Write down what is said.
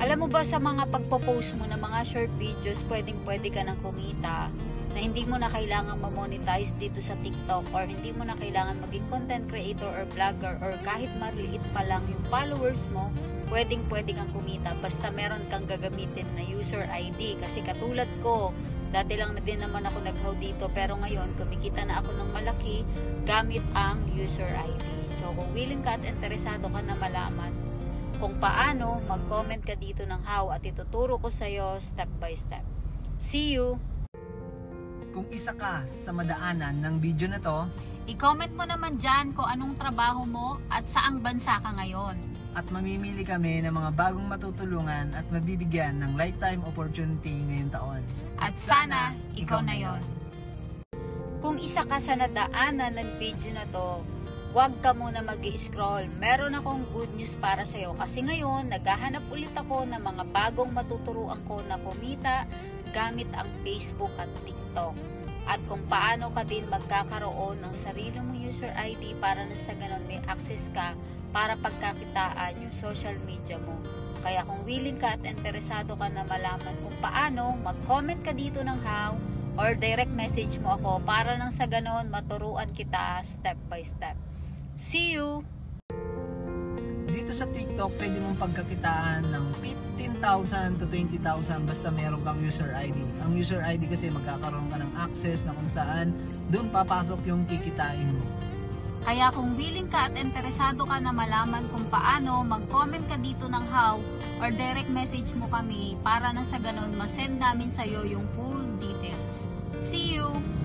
Alam mo ba sa mga pagpo-post mo ng mga short videos, pwede ka nang kumita na hindi mo na kailangan ma-monetize dito sa TikTok or hindi mo na kailangan maging content creator or vlogger or kahit maliit pa lang yung followers mo, pwede kang kumita basta meron kang gagamitin na user ID. Kasi katulad ko, dati lang na din naman ako naghaw dito pero ngayon kumikita na ako ng malaki gamit ang user ID. So kung willing ka at interesado ka na malaman kung paano, mag-comment ka dito ng how at ituturo ko sa'yo step by step. See you! Kung isa ka sa madaanan ng video na to, i-comment mo naman dyan kung anong trabaho mo at saang bansa ka ngayon. At mamimili kami ng mga bagong matutulungan at mabibigyan ng lifetime opportunity ngayong taon. At sana, ikaw na yon. Kung isa ka sa nadaanan ng video na to, huwag ka muna mag-i-scroll. Meron akong good news para sa'yo kasi ngayon, naghahanap ulit ako ng mga bagong matuturuan ko na kumita gamit ang Facebook at TikTok. At kung paano ka din magkakaroon ng sarili mong user ID para na sa ganon may access ka para pagkakitaan yung social media mo. Kaya kung willing ka at interesado ka na malaman kung paano, mag-comment ka dito ng how or direct message mo ako para nang sa ganon maturuan kita step by step. See you! Dito sa TikTok, pwede mong pagkakitaan ng 15,000 to 20,000 basta meron kang user ID. Ang user ID kasi magkakaroon ka ng access na kung saan doon papasok yung kikitain mo. Kaya kung willing ka at interesado ka na malaman kung paano, mag-comment ka dito ng how or direct message mo kami para na sa ganun masend namin sa'yo yung full details. See you!